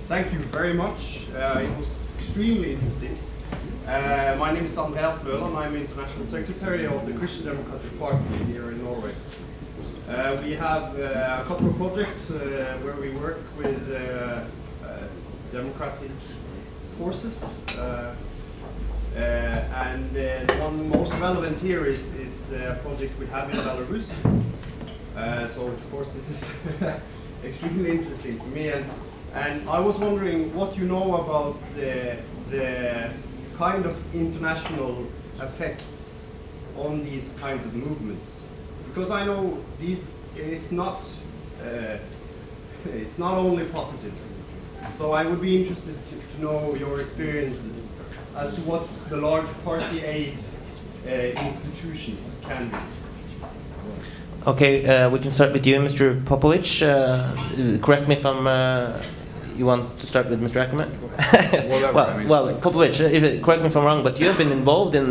Thank you very much. It was extremely interesting. My name is Andreas Løland. I'm International Secretary of the Christian Democratic Party here in Norway. We have a couple of projects where we work with democratic forces. And the one most relevant here is a project we have in Belarus. So of course this is extremely interesting for me. And I was wondering what you know about the kind of international effects on these kinds of movements, because I know it's not only positives. So I would be interested to know your experiences as to what the large party aid institutions can do. Okay, we can start with you, Mr. Popovic. Correct me if I'm. You want to start with Mr. Ackerman? well, Popovic, correct me if I'm wrong, but you have been involved in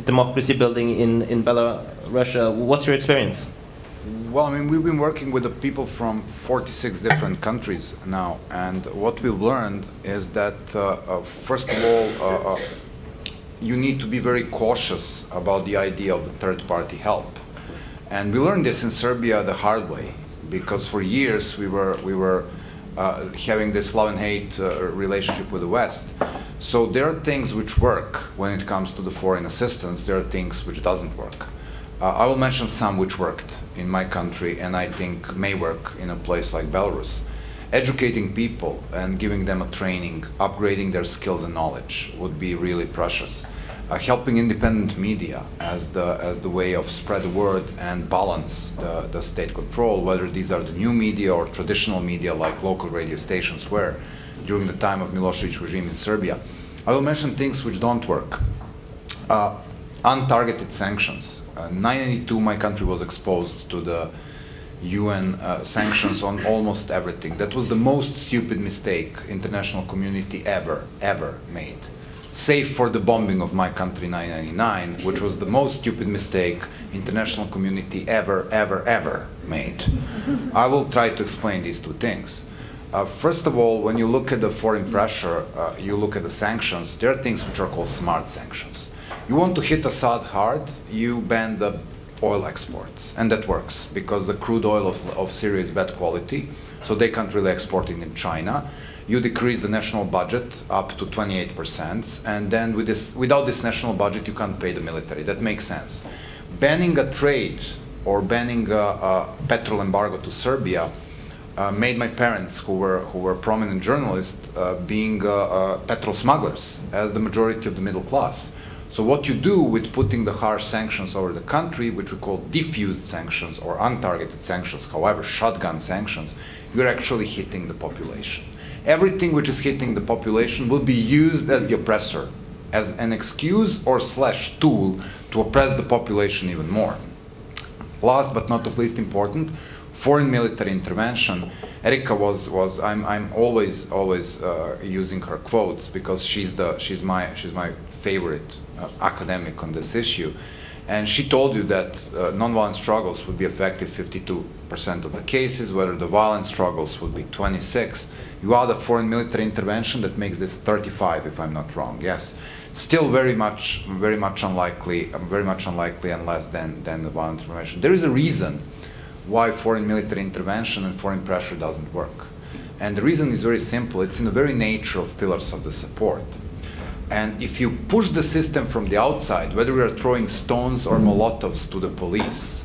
democracy building in Belarus. What's your experience? Well, I mean, we've been working with the people from 46 different countries now, and what we've learned is that, first of all, you need to be very cautious about the idea of the third-party help. And we learned this in Serbia the hard way, because for years we were having this love and hate relationship with the West. So there are things which work when it comes to the foreign assistance. There are things which doesn't work. I will mention some which worked in my country and I think may work in a place like Belarus. Educating people and giving them a training, upgrading their skills and knowledge would be really precious. Helping independent media as the way of spread the word and balance the state control, whether these are the new media or traditional media like local radio stations were during the time of Milošević regime in Serbia. I will mention things which don't work. Untargeted sanctions. 1992 my country was exposed to the UN sanctions on almost everything. That was the most stupid mistake international community ever made. Save for the bombing of my country in 1999, which was the most stupid mistake international community ever made. I will try to explain these two things. First of all, when you look at the foreign pressure, you look at the sanctions, there are things which are called smart sanctions. You want to hit Assad hard, you ban the oil exports, and that works because the crude oil of Syria is bad quality, so they can't really export it in China. You decrease the national budget up to 28%, and then without this national budget you can't pay the military. That makes sense. Banning a trade or banning a petrol embargo to Serbia made my parents, who were prominent journalists, being petrol smugglers, as the majority of the middle class. So what you do with putting the harsh sanctions over the country, which we call diffused sanctions or untargeted sanctions, however, shotgun sanctions, you're actually hitting the population. Everything which is hitting the population will be used as the oppressor, as an excuse or / tool to oppress the population even more. Last but not of least important, foreign military intervention. Erika I'm always using her quotes because she's my favorite academic on this issue, and she told you that nonviolent struggles would be effective 52% of the cases, whether the violent struggles would be 26. You add a foreign military intervention, that makes this 35, if I'm not wrong. Yes, still very much unlikely and less than the violent intervention. There is a reason why foreign military intervention and foreign pressure doesn't work, and the reason is very simple. It's in the very nature of pillars of the support. And if you push the system from the outside, whether we are throwing stones or Molotovs to the police,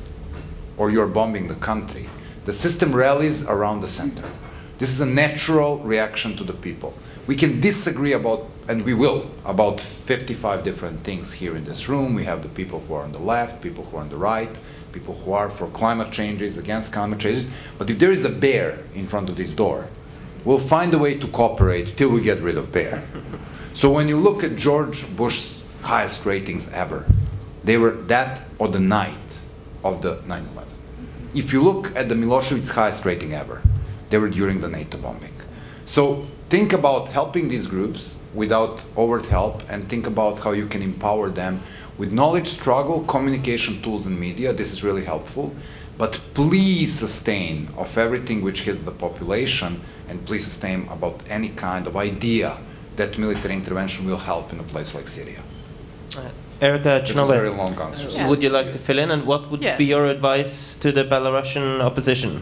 or you're bombing the country, the system rallies around the center. This is a natural reaction to the people. We can disagree about, and we will, about 55 different things here in this room. We have the people who are on the left, people who are on the right, people who are for climate changes, against climate changes. But if there is a bear in front of this door, we'll find a way to cooperate till we get rid of bear. So when you look at George Bush's highest ratings ever, they were that or the night of the 9/11. If you look at the Milošević's highest rating ever, they were during the NATO bombing. So think about helping these groups without overt help, and think about how you can empower them with knowledge, struggle, communication tools and media. This is really helpful. but please sustain of everything which hits the population, and please sustain about any kind of idea that military intervention will help in a place like Syria. Erika It was very Chnove, long answer. Yeah. would you like to fill in, and what would Yes. be your advice to the Belarusian opposition?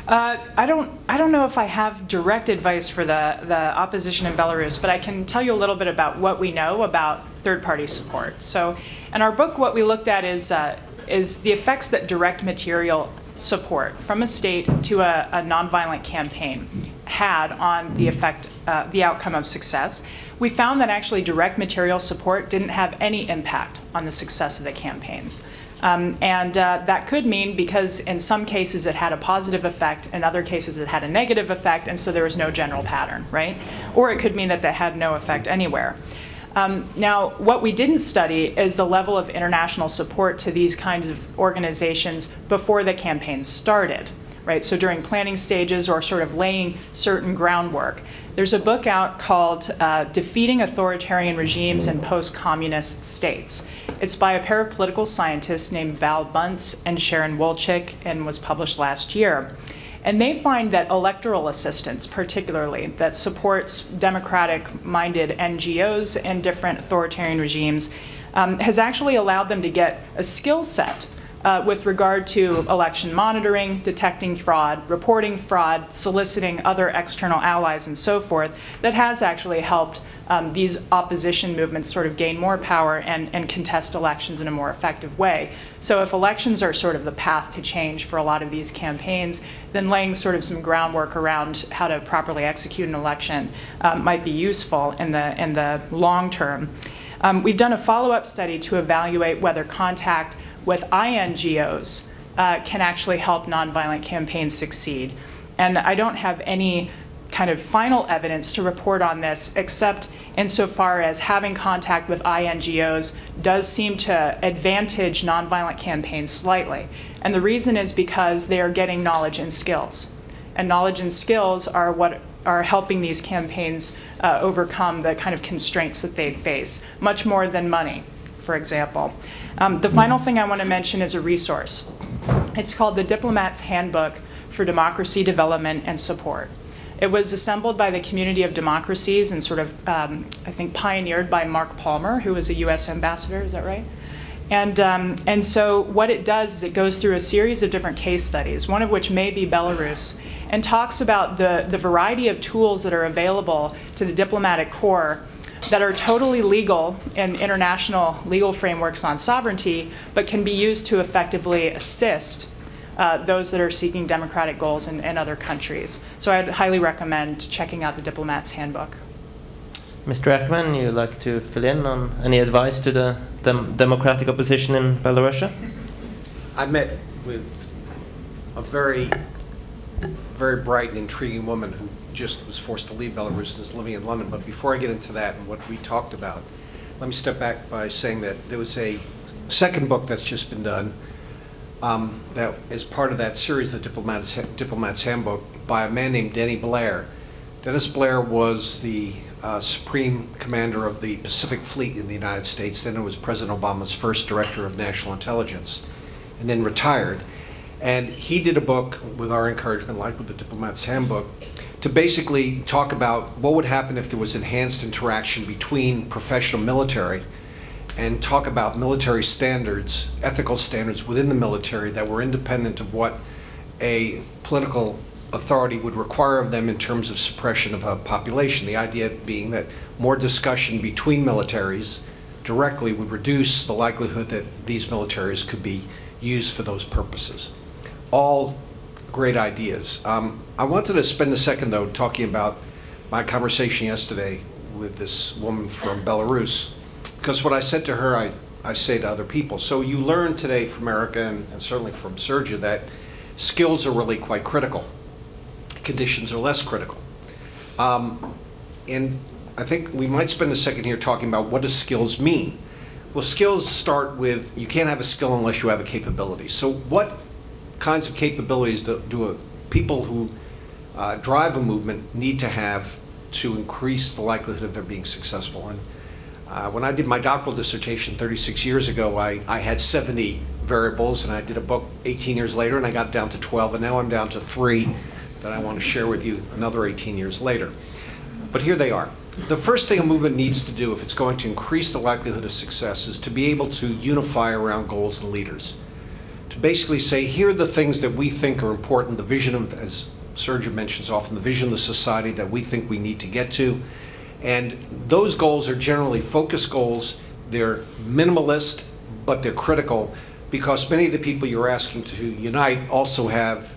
I don't know if I have direct advice for the opposition in Belarus, but I can tell you a little bit about what we know about third-party support. So, in our book, what we looked at is the effects that direct material support from a state to a nonviolent campaign had on the outcome of success. We found that actually direct material support didn't have any impact on the success of the campaigns. That could mean because in some cases it had a positive effect, in other cases it had a negative effect, and so there was no general pattern, right? Or it could mean that they had no effect anywhere. Now, what we didn't study is the level of international support to these kinds of organizations before the campaign started, right? So during planning stages or sort of laying certain groundwork. There's a book out called Defeating Authoritarian Regimes in Post-Communist States. It's by a pair of political scientists named Val Bunce and Sharon Wolchik, and was published last year. And they find that electoral assistance, particularly, that supports democratic-minded NGOs and different authoritarian regimes, has actually allowed them to get a skill set with regard to election monitoring, detecting fraud, reporting fraud, soliciting other external allies, and so forth, that has actually helped these opposition movements sort of gain more power and contest elections in a more effective way. So if elections are sort of the path to change for a lot of these campaigns, then laying sort of some groundwork around how to properly execute an election might be useful in the long term. We've done a follow-up study to evaluate whether contact with INGOs can actually help nonviolent campaigns succeed. And I don't have any kind of final evidence to report on this, except insofar as having contact with INGOs does seem to advantage nonviolent campaigns slightly. And the reason is because they are getting knowledge and skills. And knowledge and skills are what are helping these campaigns overcome the kind of constraints that they face, much more than money, for example. The final thing I want to mention is a resource. It's called the Diplomat's Handbook for Democracy Development and Support. It was assembled by the Community of Democracies and sort of, I think, pioneered by Mark Palmer, who was a US ambassador, is that right? And so what it does is it goes through a series of different case studies, one of which may be Belarus, and talks about the variety of tools that are available to the diplomatic corps that are totally legal in international legal frameworks on sovereignty, but can be used to effectively assist those that are seeking democratic goals in other countries. So I'd highly recommend checking out the Diplomat's Handbook. Mr. Ackerman, you'd like to fill in on any advice to the democratic opposition in Belarus? I met with a very, very bright and intriguing woman who just was forced to leave Belarus and is living in London. But before I get into that and what we talked about, let me step back by saying that there was a second book that's just been done that is part of that series, the Diplomat's Handbook, by a man named Denny Blair. Dennis Blair was the Supreme Commander of the Pacific Fleet in the United States. Then it was President Obama's first Director of National Intelligence, and then retired. And he did a book, with our encouragement, like with the Diplomat's Handbook, to basically talk about what would happen if there was enhanced interaction between professional military, and talk about military standards, ethical standards within the military that were independent of what a political authority would require of them in terms of suppression of a population. The idea being that more discussion between militaries directly would reduce the likelihood that these militaries could be used for those purposes. All great ideas. I wanted to spend a second, though, talking about my conversation yesterday with this woman from Belarus, because what I said to her, I say to other people. So you learn today from Erica and certainly from Srdja that skills are really quite critical. Conditions are less critical. And I think we might spend a second here talking about what does skills mean. Well, skills start with, you can't have a skill unless you have a capability. So what kinds of capabilities do people who drive a movement need to have to increase the likelihood of their being successful? And when I did my doctoral dissertation 36 years ago, I had 70 variables, and I did a book 18 years later, and I got down to 12, and now I'm down to 3 that I want to share with you another 18 years later. But here they are. The first thing a movement needs to do if it's going to increase the likelihood of success is to be able to unify around goals and leaders. To basically say, here are the things that we think are important, the vision of, as Srdja mentions often, the vision of the society that we think we need to get to. And those goals are generally focused goals. They're minimalist, but they're critical because many of the people you're asking to unite also have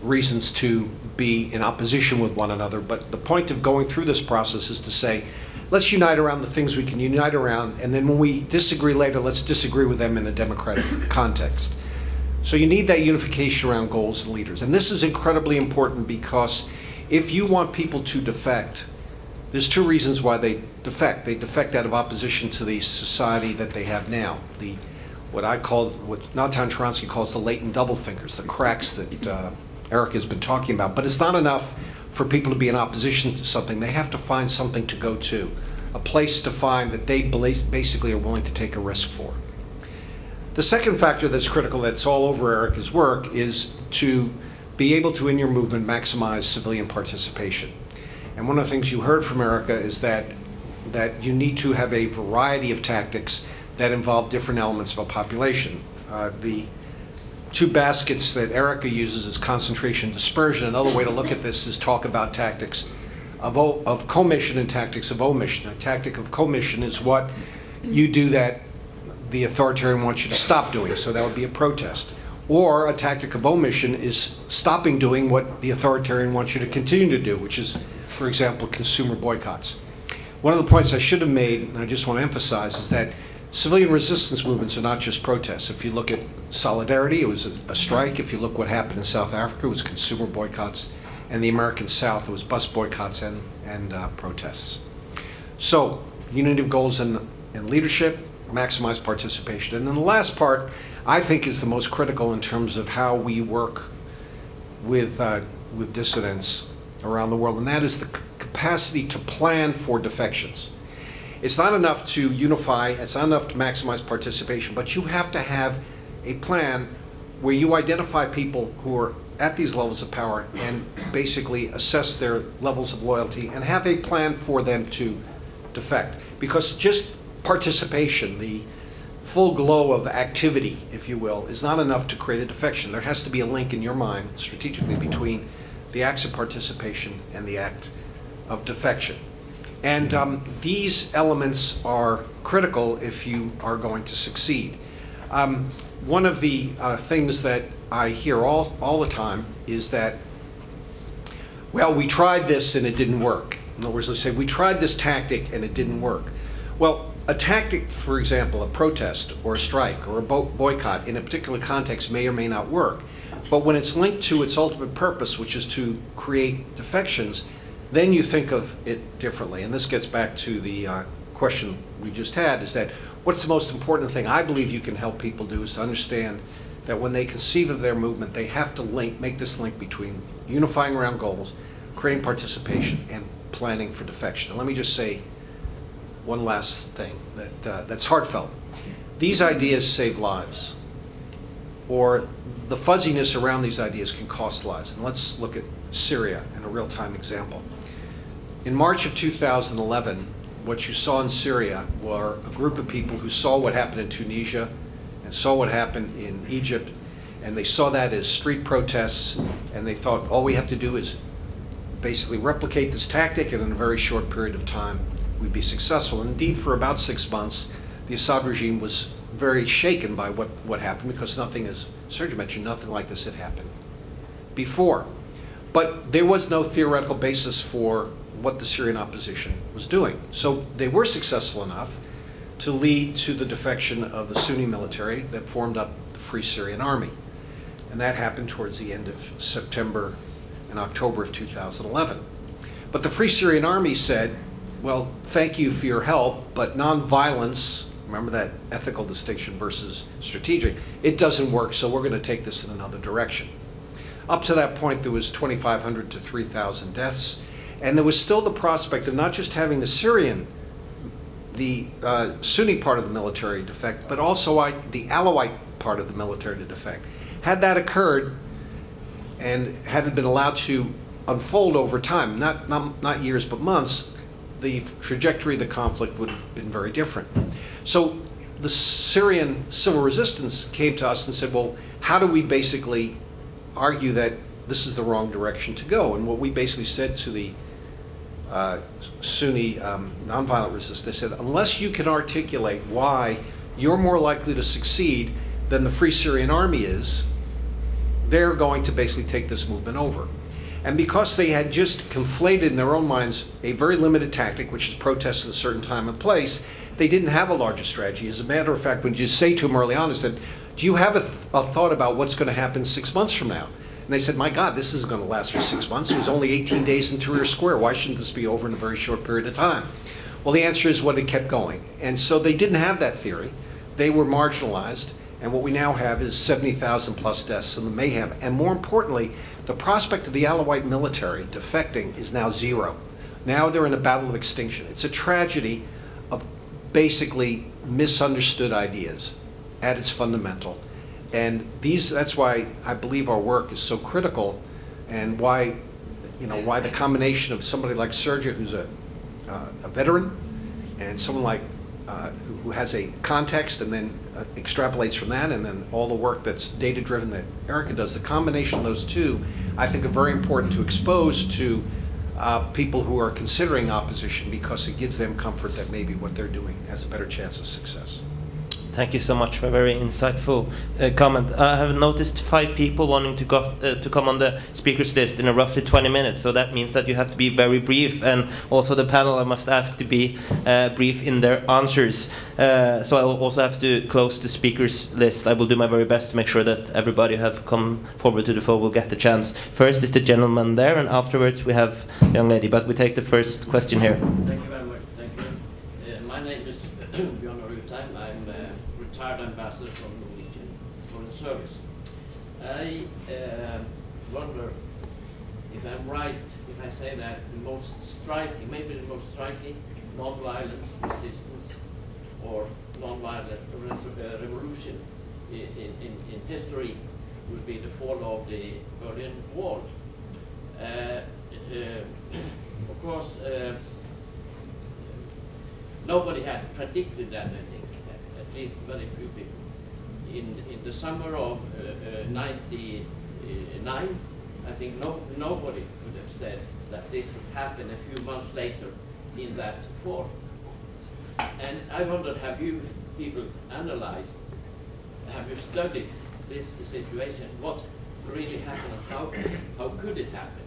reasons to be in opposition with one another. But the point of going through this process is to say, let's unite around the things we can unite around, and then when we disagree later, let's disagree with them in a democratic context. So you need that unification around goals and leaders. And this is incredibly important because if you want people to defect, there's 2 reasons why they defect. They defect out of opposition to the society that they have now, what Natan Sharansky calls the latent double thinkers, the cracks that Eric has been talking about. But it's not enough for people to be in opposition to something. They have to find something to go to, a place to find that they basically are willing to take a risk for. The second factor that's critical, that's all over Erica's work, is to be able to, in your movement, maximize civilian participation. And one of the things you heard from Erica is that you need to have a variety of tactics that involve different elements of a population. The 2 baskets that Erica uses is concentration and dispersion. Another way to look at this is talk about tactics of commission and tactics of omission. A tactic of commission is what you do that the authoritarian wants you to stop doing, so that would be a protest. Or a tactic of omission is stopping doing what the authoritarian wants you to continue to do, which is, for example, consumer boycotts. One of the points I should have made, and I just want to emphasize, is that civilian resistance movements are not just protests. If you look at Solidarity, it was a strike. If you look what happened in South Africa, it was consumer boycotts. And the American South, it was bus boycotts and protests. So, unity of goals and leadership, maximize participation. And then the last part, I think, is the most critical in terms of how we work with dissidents around the world, and that is the capacity to plan for defections. It's not enough to unify, it's not enough to maximize participation, but you have to have a plan where you identify people who are at these levels of power and basically assess their levels of loyalty and have a plan for them to defect. Because just participation, the full glow of activity, if you will, is not enough to create a defection. There has to be a link in your mind, strategically, between the acts of participation and the act of defection. And these elements are critical if you are going to succeed. One of the things that I hear all the time is that, well, we tried this and it didn't work. In other words, they say, we tried this tactic and it didn't work. Well, a tactic, for example, a protest or a strike or a boycott in a particular context may or may not work. But when it's linked to its ultimate purpose, which is to create defections, then you think of it differently. And this gets back to the question we just had, is that what's the most important thing I believe you can help people do is to understand that when they conceive of their movement, they have to make this link between unifying around goals, creating participation, and planning for defection. And let me just say one last thing that's heartfelt. These ideas save lives, or the fuzziness around these ideas can cost lives. And let's look at Syria in a real-time example. In March of 2011, what you saw in Syria were a group of people who saw what happened in Tunisia and saw what happened in Egypt, and they saw that as street protests, and they thought all we have to do is basically replicate this tactic, and in a very short period of time we'd be successful. And indeed, for about 6 months, the Assad regime was very shaken by what happened, because nothing, as Srdja mentioned, nothing like this had happened before. But there was no theoretical basis for what the Syrian opposition was doing. So they were successful enough to lead to the defection of the Sunni military that formed up the Free Syrian Army. And that happened towards the end of September and October of 2011. But the Free Syrian Army said, well, thank you for your help, but nonviolence, remember that ethical distinction versus strategic, it doesn't work, so we're going to take this in another direction. Up to that point, there was 2,500 to 3,000 deaths, and there was still the prospect of not just having the Sunni part of the military defect, but also the Alawite part of the military to defect. Had that occurred, and had it been allowed to unfold over time, not years but months, the trajectory of the conflict would have been very different. So the Syrian civil resistance came to us and said, well, how do we basically argue that this is the wrong direction to go? And what we basically said to the Sunni nonviolent resistance, they said, unless you can articulate why you're more likely to succeed than the Free Syrian Army is, they're going to basically take this movement over. And because they had just conflated in their own minds a very limited tactic, which is protest at a certain time and place, they didn't have a larger strategy. As a matter of fact, when you say to them early on, I said, do you have a thought about what's going to happen 6 months from now? And they said, my God, this isn't going to last for 6 months. It was only 18 days in Tahrir Square. Why shouldn't this be over in a very short period of time? Well, the answer is what it kept going. And so they didn't have that theory. They were marginalized. And what we now have is 70,000 plus deaths in the mayhem. And more importantly, the prospect of the Alawite military defecting is now zero. Now they're in a battle of extinction. It's a tragedy of basically misunderstood ideas at its fundamental. And that's why I believe our work is so critical, and why the combination of somebody like Srdja, who's a veteran, and someone like who has a context and then extrapolates from that, and then all the work that's data-driven that Erica does, the combination of those two, I think are very important to expose to people who are considering opposition, because it gives them comfort that maybe what they're doing has a better chance of success. Thank you so much for a very insightful comment. I have noticed 5 people wanting to come on the speakers list in a roughly 20 minutes, so that means that you have to be very brief, and also the panel I must ask to be brief in their answers. So I will also have to close the speakers list. I will do my very best to make sure that everybody who have come forward to the floor will get the chance. First is the gentleman there, and afterwards we have the young lady, but we take the first question here. Thank you very much. Thank you. My name is Bjørn Rutheim. I'm retired ambassador from Norwegian Foreign Service. I wonder if I'm right if I say that the most striking, maybe the most striking non-violent resistance or non-violent revolution in history would be the fall of the Berlin Wall. Of course, nobody had predicted that, I think, at least very few people. In the summer of 99, I think nobody could have said that this would happen a few months later in that fall. And I wondered, have you people analyzed, have you studied this situation? What really happened and how could it happen?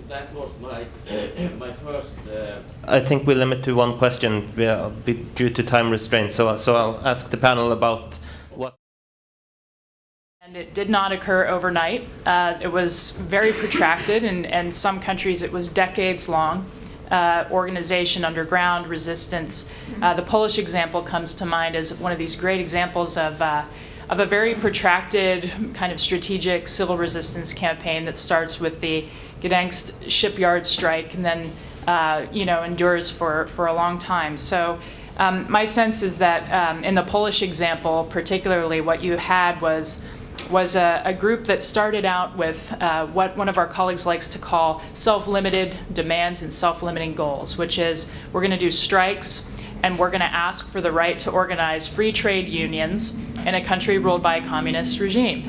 That was my first. I think we limit to one question due to time restraints. So I'll ask the panel about what. And it did not occur overnight. It was very protracted, and in some countries it was decades long. Organization underground, resistance. The Polish example comes to mind as one of these great examples of a very protracted kind of strategic civil resistance campaign that starts with the Gdańsk shipyard strike and then endures for a long time. So my sense is that in the Polish example, particularly, what you had was a group that started out with what one of our colleagues likes to call self-limited demands and self-limiting goals, which is we're going to do strikes and we're going to ask for the right to organize free trade unions in a country ruled by a communist regime,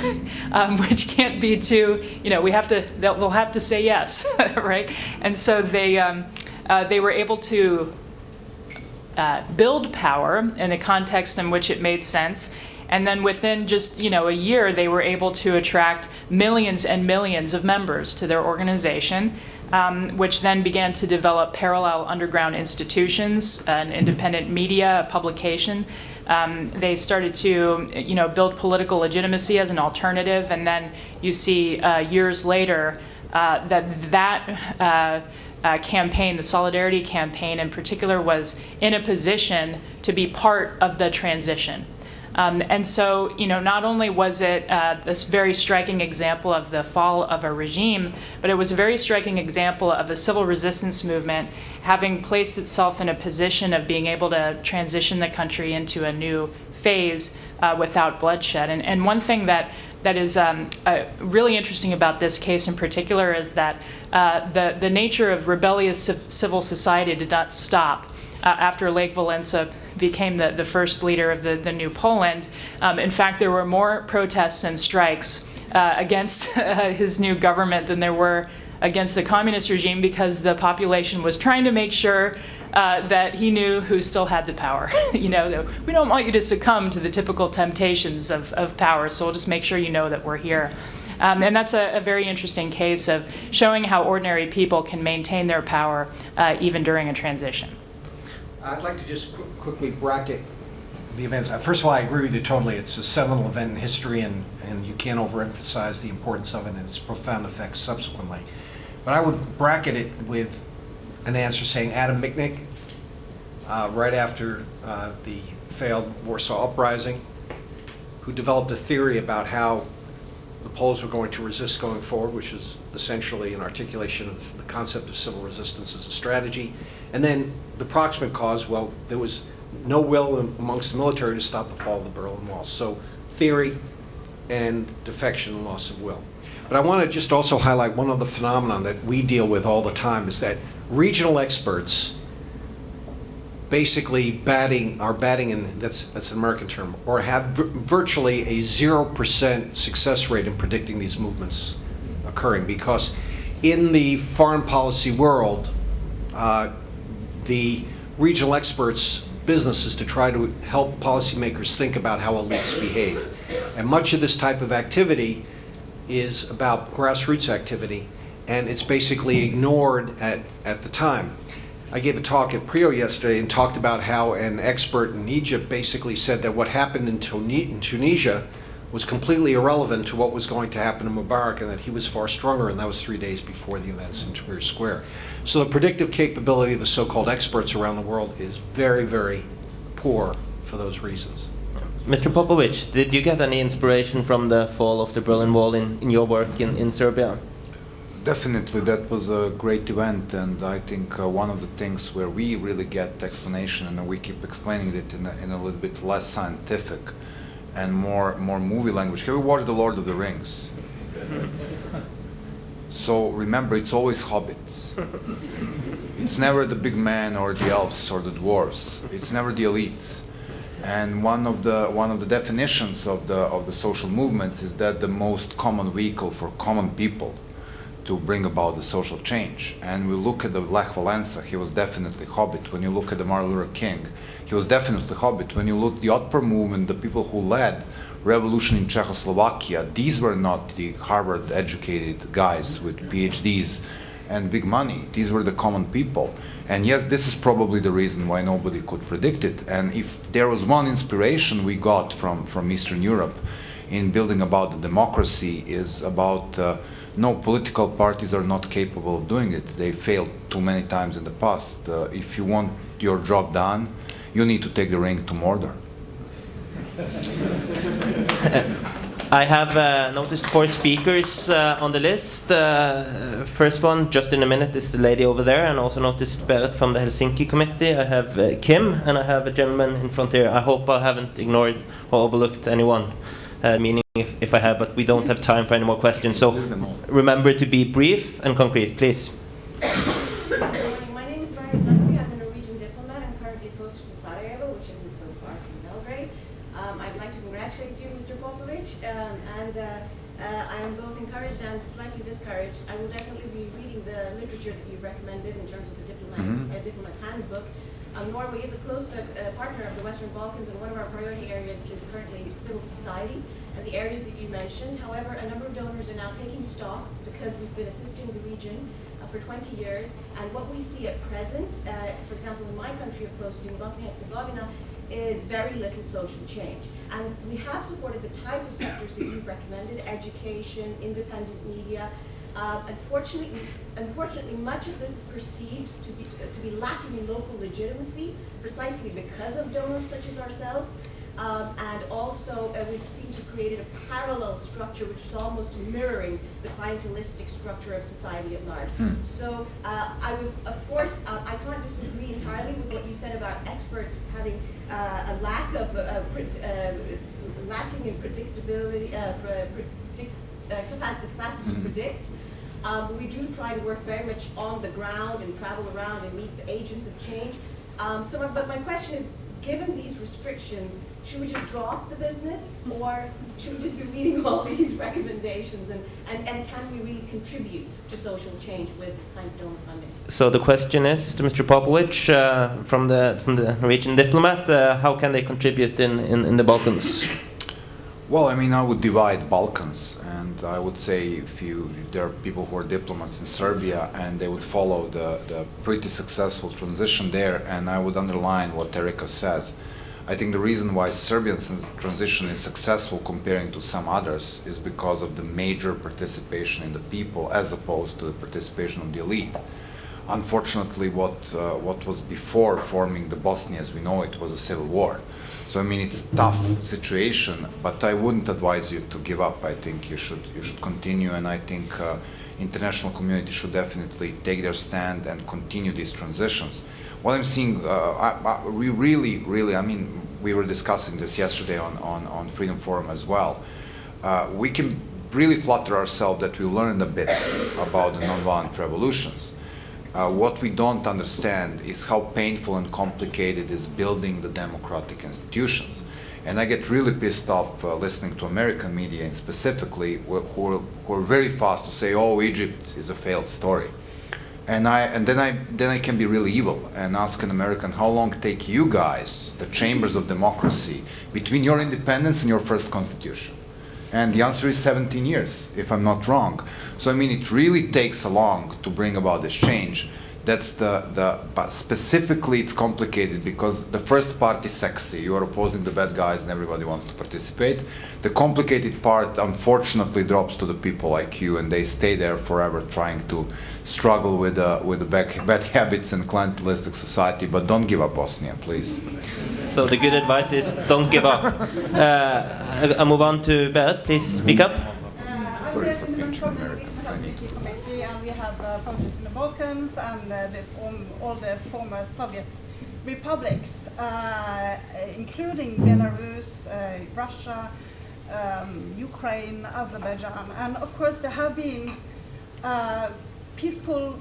which can't be too, they'll have to say yes, right? And so they were able to build power in a context in which it made sense. And then within just a year, they were able to attract millions and millions of members to their organization, which then began to develop parallel underground institutions, an independent media, a publication. They started to build political legitimacy as an alternative, and then you see years later that campaign, the Solidarity campaign in particular, was in a position to be part of the transition. And so, not only was it this very striking example of the fall of a regime, but it was a very striking example of a civil resistance movement having placed itself in a position of being able to transition the country into a new phase without bloodshed. And one thing that is really interesting about this case in particular is that the nature of rebellious civil society did not stop after Lech Walesa became the first leader of the new Poland. In fact, there were more protests and strikes against his new government than there were against the communist regime, because the population was trying to make sure that he knew who still had the power. You know, we don't want you to succumb to the typical temptations of power, so we'll just make sure you know that we're here. And that's a very interesting case of showing how ordinary people can maintain their power even during a transition. I'd like to just quickly bracket the events. First of all, I agree with you totally. It's a seminal event in history, and you can't overemphasize the importance of it and its profound effects subsequently. But I would bracket it with an answer saying Adam Michnik, right after the failed Warsaw Uprising, who developed a theory about how the Poles were going to resist going forward, which is essentially an articulation of the concept of civil resistance as a strategy. And then the proximate cause, well, there was no will amongst the military to stop the fall of the Berlin Wall. So theory and defection and loss of will. But I want to just also highlight one other phenomenon that we deal with all the time, is that regional experts basically are batting, and that's an American term, or have virtually a 0% success rate in predicting these movements occurring, because in the foreign policy world, the regional experts' business is to try to help policymakers think about how elites behave. And much of this type of activity is about grassroots activity, and it's basically ignored at the time. I gave a talk at PRIO yesterday and talked about how an expert in Egypt basically said that what happened in Tunisia was completely irrelevant to what was going to happen in Mubarak, and that he was far stronger, and that was 3 days before the events in Tahrir Square. So the predictive capability of the so-called experts around the world is very, very poor for those reasons. Mr. Popovic, did you get any inspiration from the fall of the Berlin Wall in your work in Serbia? Definitely, that was a great event, and I think one of the things where we really get explanation, and we keep explaining it in a little bit less scientific and more movie language. Have you watched The Lord of the Rings? So remember, it's always hobbits. It's never the big men or the elves or the dwarves. It's never the elites. And one of the definitions of the social movements is that the most common vehicle for common people to bring about the social change. And we look at the Lech Walesa, he was definitely hobbit. When you look at the Martin Luther King, he was definitely hobbit. When you look at the Otpor movement, the people who led revolution in Czechoslovakia, these were not the Harvard-educated guys with PhDs and big money. These were the common people. And yes, this is probably the reason why nobody could predict it. And if there was one inspiration we got from Eastern Europe in building about the democracy, is about no, political parties are not capable of doing it. They failed too many times in the past. If you want your job done, you need to take the ring to Mordor. I have noticed 4 speakers on the list. First one, just in a minute, is the lady over there, and also noticed Berit from the Helsinki committee. I have Kim, and I have a gentleman in front here. I hope I haven't ignored or overlooked anyone, meaning if I have, but we don't have time for any more questions. So remember to be brief and concrete, please. Good morning. My name is Marian Lundby. I'm a Norwegian diplomat. I'm currently posted to Sarajevo, which isn't so far from Belgrade. I'd like to congratulate you, Mr. Popovic, and I am both encouraged and slightly discouraged. I will definitely be reading the literature that you've recommended in terms of the diplomat's handbook. Norway is a close partner of the Western Balkans, and one of our priority areas is currently civil society and the areas that you mentioned. However, a number of donors are now taking stock because we've been assisting the region for 20 years, and what we see at present, for example, in my country of posting, Bosnia and Herzegovina, is very little social change. And we have supported the type of sectors that you've recommended: education, independent media. Unfortunately, much of this is perceived to be lacking in local legitimacy, precisely because of donors such as ourselves. And also, we seem to have created a parallel structure which is almost mirroring the clientelistic structure of society at large. So I was, of course, I can't disagree entirely with what you said about experts having a lack of lacking in predictability, capacity to predict. We do try to work very much on the ground and travel around and meet the agents of change. But my question is, given these restrictions, should we just drop the business, or should we just be reading all these recommendations, and can we really contribute to social change with this kind of donor funding? So the question is to Mr. Popovic, from the Norwegian diplomat, how can they contribute in the Balkans? Well, I mean, I would divide Balkans, and I would say if there are people who are diplomats in Serbia, and they would follow the pretty successful transition there, and I would underline what Erika says. I think the reason why Serbian transition is successful comparing to some others is because of the major participation in the people as opposed to the participation of the elite. Unfortunately, what was before forming the Bosnia as we know it was a civil war. So I mean, it's a tough situation, but I wouldn't advise you to give up. I think you should continue, and I think international community should definitely take their stand and continue these transitions. What I'm seeing, we really, I mean, we were discussing this yesterday on Freedom Forum as well. We can really flatter ourselves that we learned a bit about the nonviolent revolutions. What we don't understand is how painful and complicated is building the democratic institutions. And I get really pissed off listening to American media, and specifically who are very fast to say, "Oh, Egypt is a failed story." And then I can be really evil and ask an American, how long take you guys, the chambers of democracy, between your independence and your first constitution? And the answer is 17 years, if I'm not wrong. So I mean, it really takes a long to bring about this change. That's but specifically it's complicated because the first part is sexy. You are opposing the bad guys and everybody wants to participate. The complicated part unfortunately drops to the people like you, and they stay there forever trying to struggle with the bad habits and clientelistic society. But don't give up Bosnia, please. So the good advice is don't give up. I move on to Berit. Please speak up. Sorry for pinching Americans. And we have projects in the Balkans and all the former Soviet republics, including Belarus, Russia, Ukraine, Azerbaijan, and of course there have been peaceful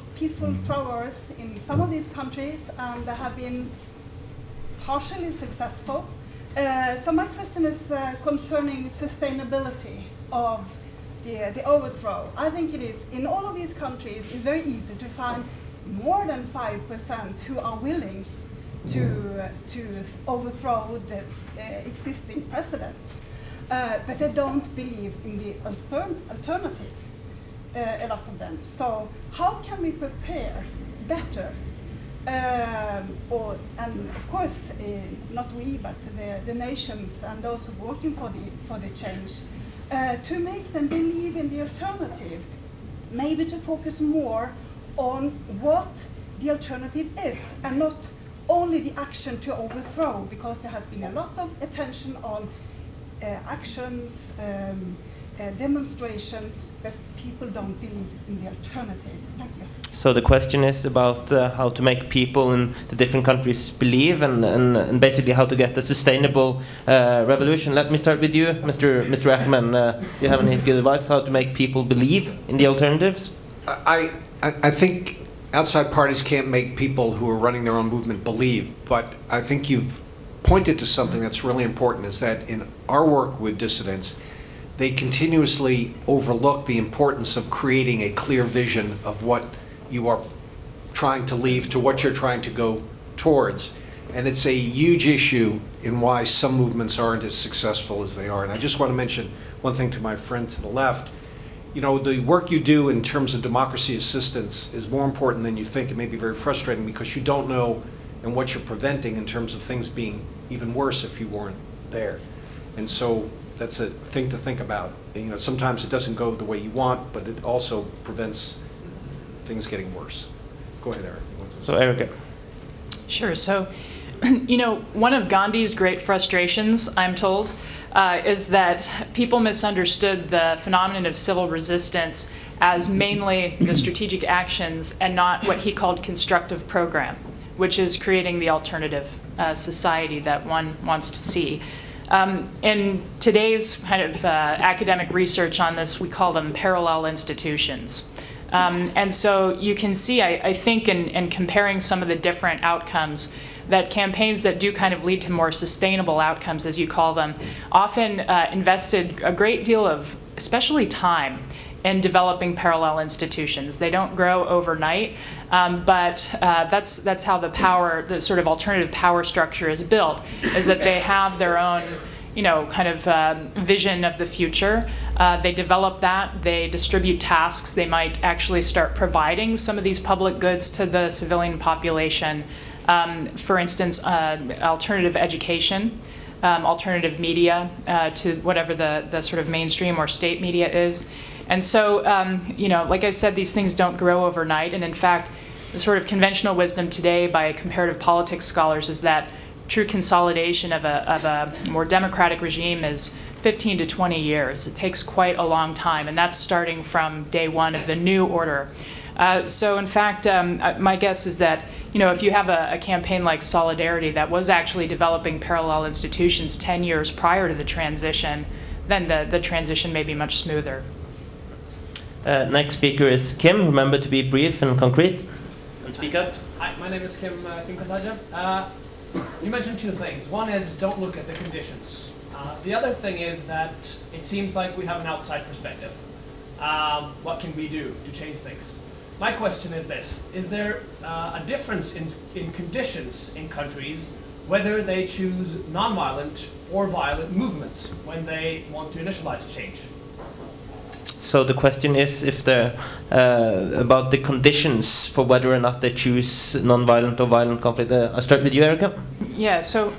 throwers in some of these countries, and they have been partially successful. So my question is concerning sustainability of the overthrow. I think it is, in all of these countries, it's very easy to find more than 5% who are willing to overthrow the existing president. But they don't believe in the alternative, a lot of them. So how can we prepare better? And of course, not we, but the nations and those who are working for the change, to make them believe in the alternative, maybe to focus more on what the alternative is and not only the action to overthrow, because there has been a lot of attention on actions, demonstrations, but people don't believe in the alternative. Thank you. So the question is about how to make people in the different countries believe, and basically how to get a sustainable revolution. Let me start with you, Mr. Ackerman. Do you have any good advice how to make people believe in the alternatives? I think outside parties can't make people who are running their own movement believe, but I think you've pointed to something that's really important, is that in our work with dissidents, they continuously overlook the importance of creating a clear vision of what you are trying to leave to what you're trying to go towards. And it's a huge issue in why some movements aren't as successful as they are. And I just want to mention one thing to my friend to the left. You know, the work you do in terms of democracy assistance is more important than you think. It may be very frustrating because you don't know and what you're preventing in terms of things being even worse if you weren't there. And so that's a thing to think about. You know, sometimes it doesn't go the way you want, but it also prevents things getting worse. Go ahead, Eric. So, Erika. Sure. So, you know, one of Gandhi's great frustrations, I'm told, is that people misunderstood the phenomenon of civil resistance as mainly the strategic actions and not what he called constructive program, which is creating the alternative society that one wants to see. In today's kind of academic research on this, we call them parallel institutions. And so you can see, I think, in comparing some of the different outcomes, that campaigns that do kind of lead to more sustainable outcomes, as you call them, often invested a great deal of, especially time, in developing parallel institutions. They don't grow overnight, but that's how the sort of alternative power structure is built, is that they have their own, kind of vision of the future. They develop that, they distribute tasks, they might actually start providing some of these public goods to the civilian population. For instance, alternative education, alternative media to whatever the sort of mainstream or state media is. And so, like I said, these things don't grow overnight. And in fact, the sort of conventional wisdom today by comparative politics scholars is that true consolidation of a more democratic regime is 15 to 20 years. It takes quite a long time, and that's starting from day one of the new order. So in fact, my guess is that, if you have a campaign like Solidarity that was actually developing parallel institutions 10 years prior to the transition, then the transition may be much smoother. Next speaker is Kim. Remember to be brief and concrete and speak up. Hi, my name is Kim Kantaja. You mentioned two things. One is don't look at the conditions. The other thing is that it seems like we have an outside perspective. What can we do to change things? My question is this: is there a difference in conditions in countries whether they choose nonviolent or violent movements when they want to initialize change? So the question is if about the conditions for whether or not they choose non-violent or violent conflict. I'll start with you, Erica. Yeah, so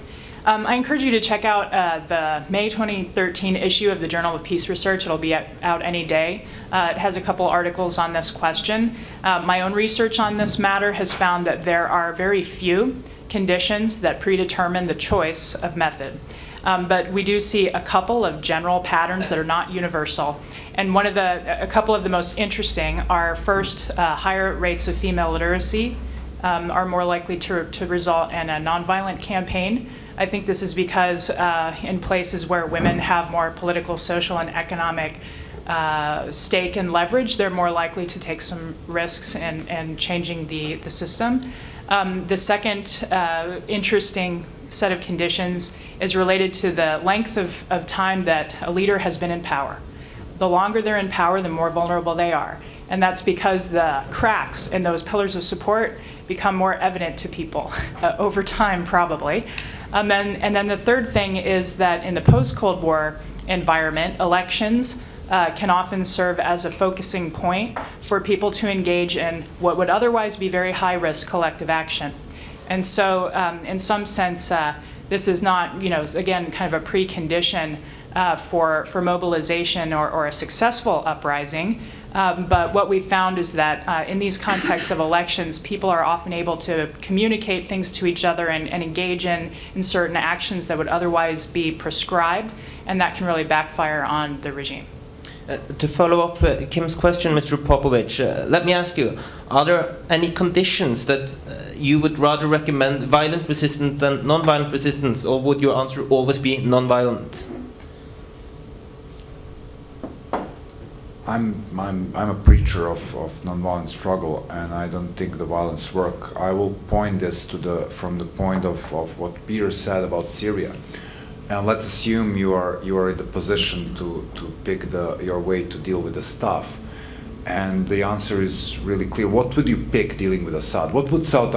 I encourage you to check out the May 2013 issue of the Journal of Peace Research. It'll be out any day. It has a couple articles on this question. My own research on this matter has found that there are very few conditions that predetermine the choice of method. But we do see a couple of general patterns that are not universal. And a couple of the most interesting are, first, higher rates of female literacy are more likely to result in a nonviolent campaign. I think this is because in places where women have more political, social, and economic stake and leverage, they're more likely to take some risks in changing the system. The second interesting set of conditions is related to the length of time that a leader has been in power. The longer they're in power, the more vulnerable they are. And that's because the cracks in those pillars of support become more evident to people over time, probably. And then the third thing is that in the post-Cold War environment, elections can often serve as a focusing point for people to engage in what would otherwise be very high-risk collective action. And so, in some sense, this is not, again, kind of a precondition for mobilization or a successful uprising. But what we found is that in these contexts of elections, people are often able to communicate things to each other and engage in certain actions that would otherwise be prescribed, and that can really backfire on the regime. To follow up Kim's question, Mr. Popovic, let me ask you, are there any conditions that you would rather recommend violent resistance than non-violent resistance, or would your answer always be non-violent? I'm a preacher of nonviolent struggle, and I don't think the violence work. I will point this from the point of what Peter said about Syria. And let's assume you are in the position to pick your way to deal with the stuff. And the answer is really clear. What would you pick dealing with Assad? What would South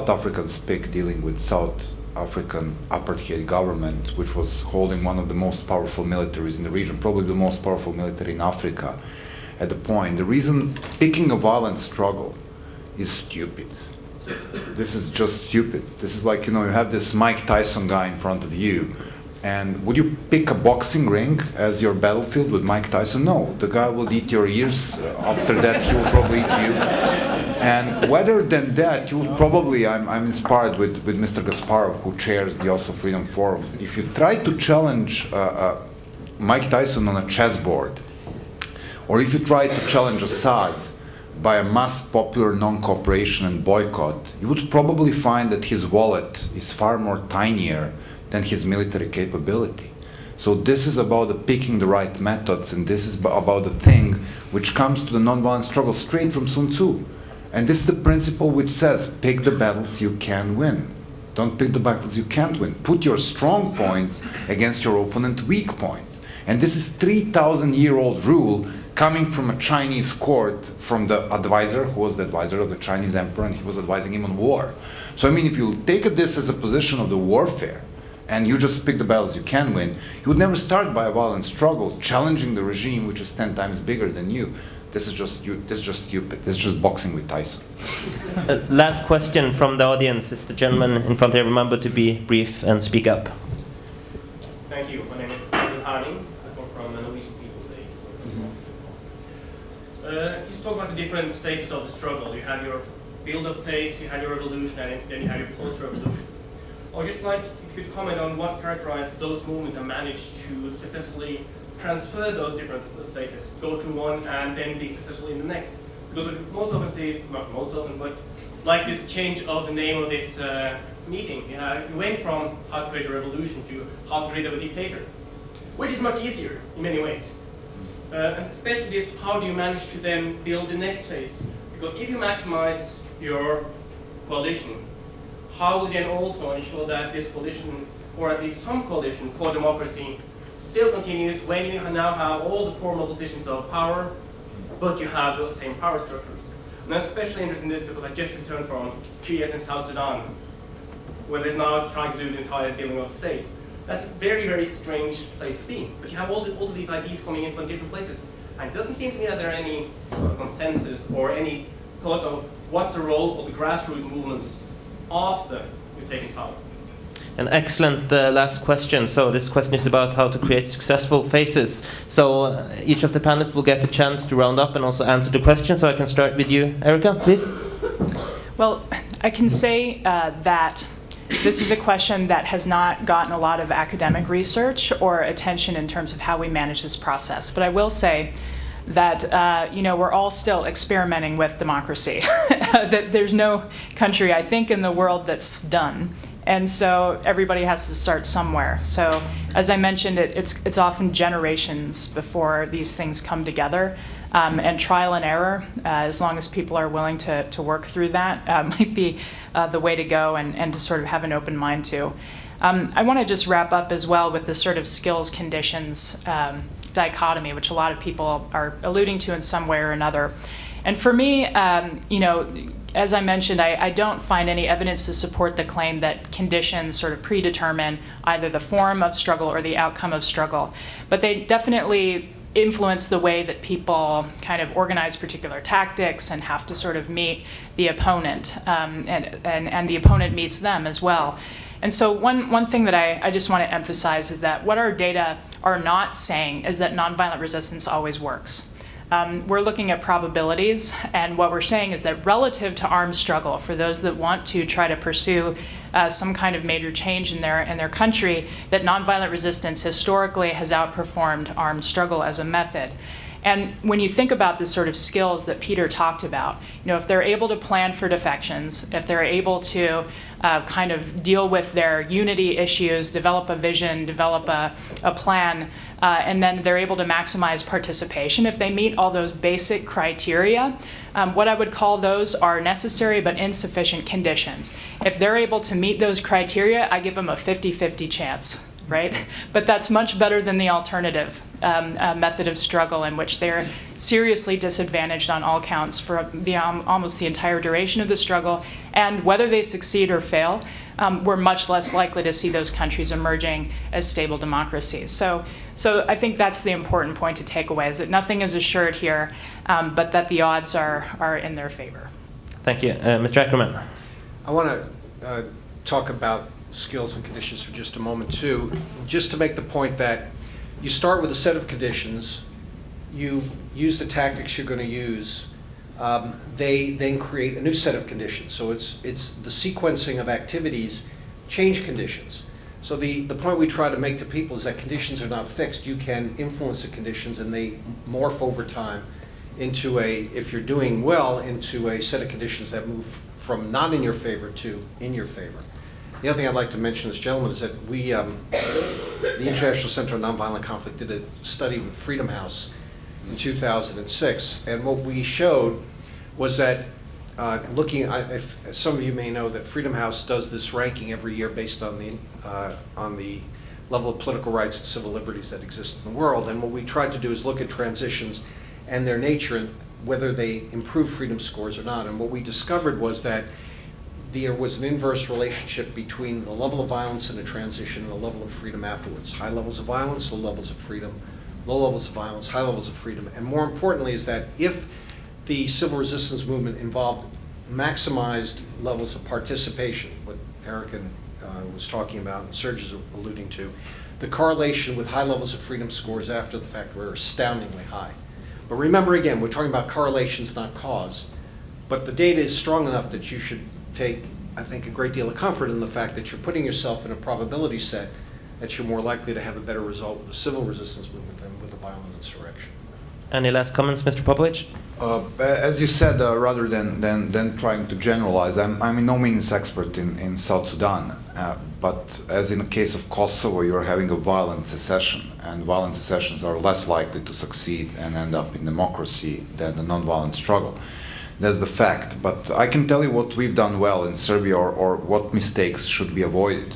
Africans pick dealing with South African apartheid government, which was holding one of the most powerful militaries in the region, probably the most powerful military in Africa at the point? The reason picking a violent struggle is stupid. This is just stupid. This is like, you have this Mike Tyson guy in front of you, and would you pick a boxing ring as your battlefield with Mike Tyson? No, the guy will eat your ears. After that, he will probably eat you. And rather than that, you would probably, I'm inspired with Mr. Gasparov, who chairs the Oslo Freedom Forum. If you try to challenge Mike Tyson on a chessboard, or if you try to challenge Assad by a mass popular non-cooperation and boycott, you would probably find that his wallet is far more tinier than his military capability. So this is about picking the right methods, and this is about the thing which comes to the nonviolent struggle straight from Sun Tzu. And this is the principle which says, pick the battles you can win. Don't pick the battles you can't win. Put your strong points against your opponent's weak points. And this is 3,000-year-old rule coming from a Chinese court, from the advisor, who was the advisor of the Chinese emperor, and he was advising him on war. So I mean, if you take this as a position of the warfare, and you just pick the battles you can win, you would never start by a violent struggle, challenging the regime which is 10 times bigger than you. This is just stupid. This is just boxing with Tyson. Last question from the audience. Is the gentleman in front here. Remember to be brief and speak up. Thank you. My name is Slobodan Milošević. I come from the Norwegian People's League. You spoke about the different phases of the struggle. You have your build-up phase, you have your revolution, and then you have your post-revolution. I would just like if you could comment on what characterized those movements and managed to successfully transfer those different phases, go to one and then be successful in the next. Because what we most often see is, not most often, but like this change of the name of this meeting. You went from how to create a revolution to how to create a dictator, which is much easier in many ways. And especially this, how do you manage to then build the next phase? Because if you maximize your coalition, how will you then also ensure that this coalition, or at least some coalition for democracy, still continues when you now have all the formal positions of power, but you have those same power structures? And I'm especially interested in this because I just returned from 2 years in South Sudan, where they're now trying to do the entire building of state. That's a very, very strange place to be. But you have all of these ideas coming in from different places. And it doesn't seem to me that there are any sort of consensus or any thought of what's the role of the grassroots movements after you've taken power. An excellent last question. So this question is about how to create successful phases. So each of the panelists will get the chance to round up and also answer the question. So I can start with you, Erica, please. Well, I can say that this is a question that has not gotten a lot of academic research or attention in terms of how we manage this process. But I will say that we're all still experimenting with democracy. That there's no country, I think, in the world that's done. And so everybody has to start somewhere. So as I mentioned, it's often generations before these things come together. And trial and error, as long as people are willing to work through that, might be the way to go and to sort of have an open mind to. I want to just wrap up as well with the sort of skills conditions dichotomy, which a lot of people are alluding to in some way or another. And for me, as I mentioned, I don't find any evidence to support the claim that conditions sort of predetermine either the form of struggle or the outcome of struggle. But they definitely influence the way that people kind of organize particular tactics and have to sort of meet the opponent, and the opponent meets them as well. And so one thing that I just want to emphasize is that what our data are not saying is that nonviolent resistance always works. We're looking at probabilities, and what we're saying is that relative to armed struggle, for those that want to try to pursue some kind of major change in their country, that nonviolent resistance historically has outperformed armed struggle as a method. And when you think about the sort of skills that Peter talked about, if they're able to plan for defections, if they're able to kind of deal with their unity issues, develop a vision, develop a plan, and then they're able to maximize participation, if they meet all those basic criteria, what I would call those are necessary but insufficient conditions. If they're able to meet those criteria, I give them a 50-50 chance. Right? But that's much better than the alternative method of struggle, in which they're seriously disadvantaged on all counts for almost the entire duration of the struggle. And whether they succeed or fail, we're much less likely to see those countries emerging as stable democracies. So I think that's the important point to take away, is that nothing is assured here, but that the odds are in their favor. Thank you. Mr. Ackerman. I want to talk about skills and conditions for just a moment too, just to make the point that you start with a set of conditions, you use the tactics you're going to use, they then create a new set of conditions. So it's the sequencing of activities change conditions. So the point we try to make to people is that conditions are not fixed. You can influence the conditions, and they morph over time into if you're doing well, into a set of conditions that move from not in your favor to in your favor. The other thing I'd like to mention, this gentleman, is that we, the International Center on Nonviolent Conflict, did a study with Freedom House in 2006, and what we showed was that looking at, if some of you may know that Freedom House does this ranking every year based on the level of political rights and civil liberties that exist in the world, and what we tried to do is look at transitions and their nature and whether they improve freedom scores or not. And what we discovered was that there was an inverse relationship between the level of violence in a transition and the level of freedom afterwards. High levels of violence, low levels of freedom, low levels of violence, high levels of freedom. And more importantly is that if the civil resistance movement involved maximized levels of participation, what Eric was talking about and Serge is alluding to, the correlation with high levels of freedom scores after the fact were astoundingly high. But remember again, we're talking about correlations, not cause. But the data is strong enough that you should take, I think, a great deal of comfort in the fact that you're putting yourself in a probability set that you're more likely to have a better result with the civil resistance movement than with a violent insurrection. Any last comments, Mr. Popovic? As you said, rather than trying to generalize, I'm in no means expert in South Sudan, but as in the case of Kosovo, you're having a violent secession, and violent secessions are less likely to succeed and end up in democracy than the non-violent struggle. That's the fact. But I can tell you what we've done well in Serbia, or what mistakes should be avoided.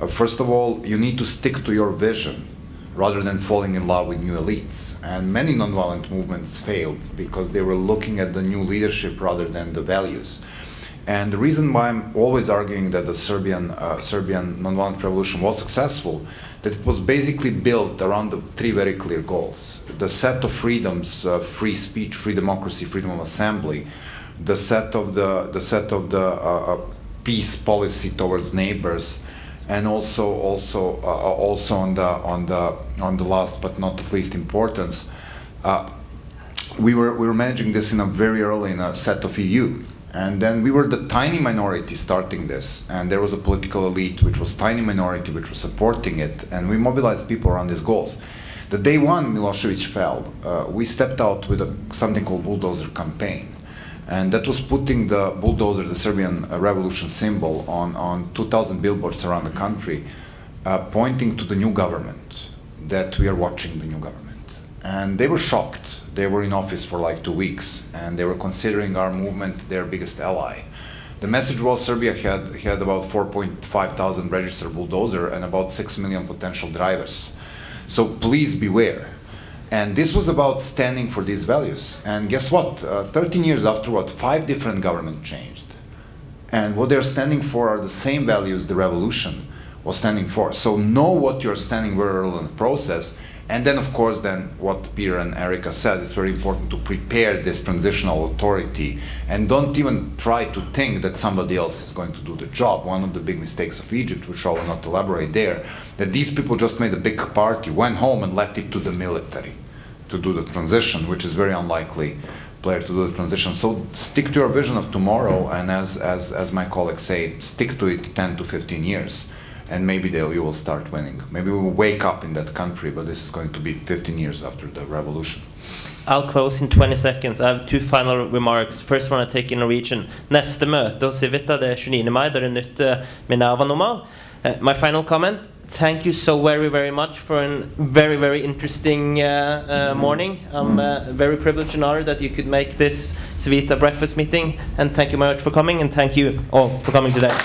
First of all, you need to stick to your vision rather than falling in love with new elites. And many nonviolent movements failed because they were looking at the new leadership rather than the values. And the reason why I'm always arguing that the Serbian nonviolent revolution was successful, that it was basically built around the three very clear goals. The set of freedoms, free speech, free democracy, freedom of assembly, the set of the peace policy towards neighbors, and also on the last but not of least importance, we were managing this in a very early in a set of EU. And then we were the tiny minority starting this, and there was a political elite which was tiny minority which was supporting it, and we mobilized people around these goals. The day one Milošević fell, we stepped out with something called Bulldozer Campaign, and that was putting the bulldozer, the Serbian revolution symbol, on 2,000 billboards around the country, pointing to the new government, that we are watching the new government. And they were shocked. They were in office for like 2 weeks, and they were considering our movement their biggest ally. The message was Serbia had about 4,500 registered bulldozer and about 6 million potential drivers. So please beware. And this was about standing for these values. And guess what? 13 years afterward, 5 different governments changed. And what they're standing for are the same values the revolution was standing for. So know what you're standing very early in the process. And then, of course, what Peter and Erica said, it's very important to prepare this transitional authority and don't even try to think that somebody else is going to do the job. One of the big mistakes of Egypt, which I will not elaborate there, that these people just made a big party, went home and left it to the military to do the transition, which is very unlikely player to do the transition. So stick to your vision of tomorrow, and as my colleagues say, stick to it 10 to 15 years. And maybe you will start winning. Maybe we will wake up in that country, but this is going to be 15 years after the revolution. I'll close in 20 seconds. I have 2 final remarks. First one I take in Norwegian. Neste møte hos Civita, det 29. mai, der nytt Minerva normal. My final comment, thank you so very, very much for a very, very interesting morning. I'm very privileged and honored that you could make this Civita breakfast meeting. And thank you very much for coming, and thank you all for coming today.